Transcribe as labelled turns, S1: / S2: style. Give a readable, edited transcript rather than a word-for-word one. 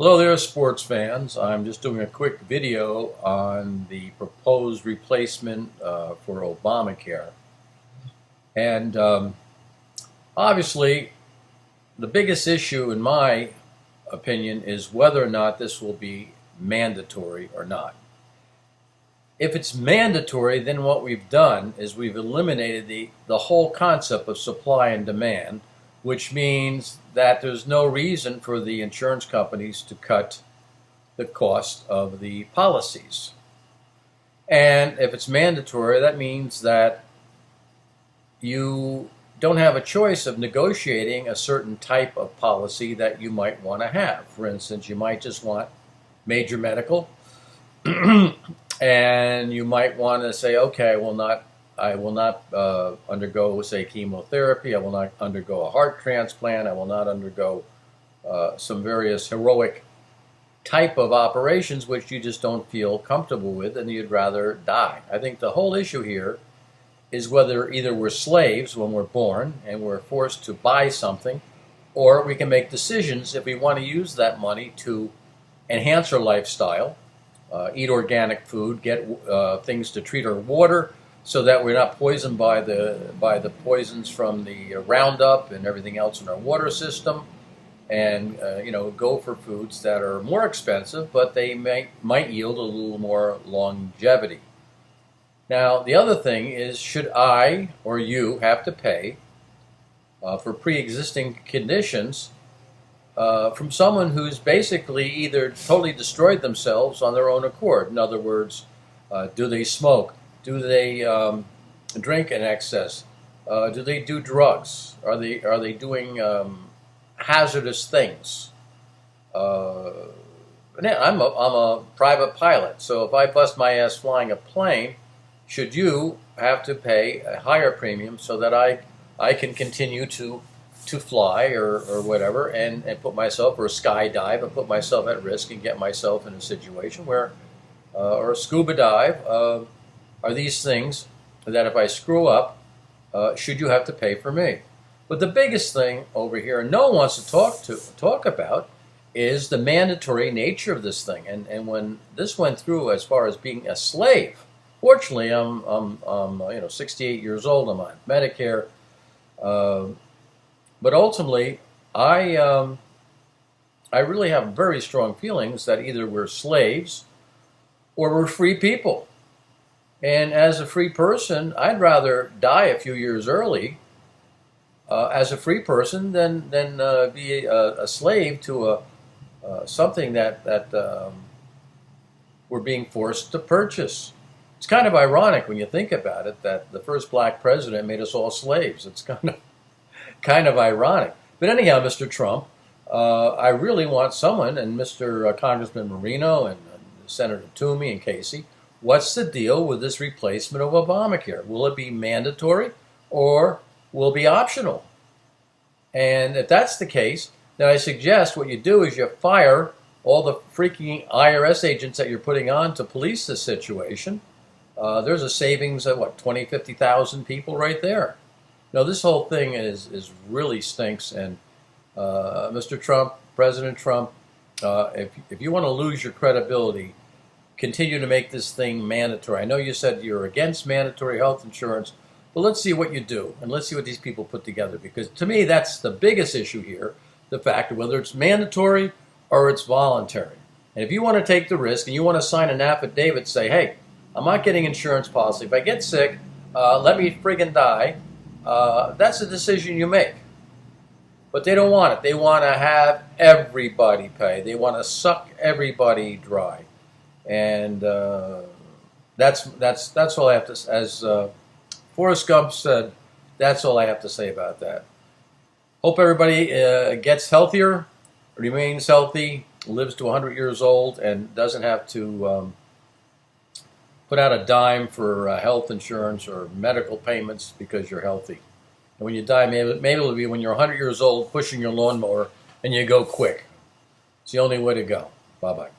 S1: Hello there, sports fans. I'm just doing a quick video on the proposed replacement for Obamacare. And obviously, the biggest issue, in my opinion, is whether or not this will be mandatory or not. If it's mandatory, then what we've done is we've eliminated the whole concept of supply and demand, which means that there's no reason for the insurance companies to cut the cost of the policies. And if it's mandatory, that means that you don't have a choice of negotiating a certain type of policy that you might want to have. For instance, you might just want major medical, and you might want to say, okay, I will not undergo, say, chemotherapy. I will not undergo a heart transplant. I will not undergo some various heroic type of operations which you just don't feel comfortable with and you'd rather die. I think the whole issue here is whether either we're slaves when we're born and we're forced to buy something, or we can make decisions if we want to use that money to enhance our lifestyle, eat organic food, get things to treat our water, so that we're not poisoned by the poisons from the Roundup and everything else in our water system, and go for foods that are more expensive, but they might yield a little more longevity. Now, the other thing is, should I or you have to pay for pre-existing conditions from someone who's basically either totally destroyed themselves on their own accord? In other words, do they smoke? Do they drink in excess? Do they do drugs? Are they doing hazardous things? I'm a private pilot, so if I bust my ass flying a plane, should you have to pay a higher premium so that I can continue to fly or whatever and put myself, or skydive and put myself at risk and get myself in a situation where, or scuba dive, are these things that if I screw up, should you have to pay for me? But the biggest thing over here, no one wants to talk about, is the mandatory nature of this thing. And when this went through as far as being a slave, fortunately, I'm 68 years old. I'm on Medicare, but ultimately, I really have very strong feelings that either we're slaves or we're free people. And as a free person, I'd rather die a few years early as a free person than be a slave to something that we're being forced to purchase. It's kind of ironic when you think about it that the first black president made us all slaves. It's kind of ironic. But anyhow, Mr. Trump, I really want someone, and Mr. Congressman Marino and Senator Toomey and Casey, what's the deal with this replacement of Obamacare? Will it be mandatory or will it be optional? And if that's the case, then I suggest what you do is you fire all the freaking IRS agents that you're putting on to police this situation. There's a savings of, what, 20, 50,000 people right there. No, this whole thing is really stinks. And Mr. Trump, President Trump, if you want to lose your credibility, continue to make this thing mandatory. I know you said you're against mandatory health insurance, but let's see what you do, and let's see what these people put together, because to me that's the biggest issue here, the fact of whether it's mandatory or it's voluntary. And if you want to take the risk and you want to sign an affidavit, say, hey, I'm not getting insurance policy. If I get sick, let me friggin' die. That's a decision you make. But they don't want it. They want to have everybody pay. They want to suck everybody dry. And that's all I have to say. As Forrest Gump said, that's all I have to say about that. Hope everybody gets healthier, remains healthy, lives to 100 years old, and doesn't have to put out a dime for health insurance or medical payments because you're healthy. And when you die, maybe it'll be when you're 100 years old, pushing your lawnmower, and you go quick. It's the only way to go. Bye-bye.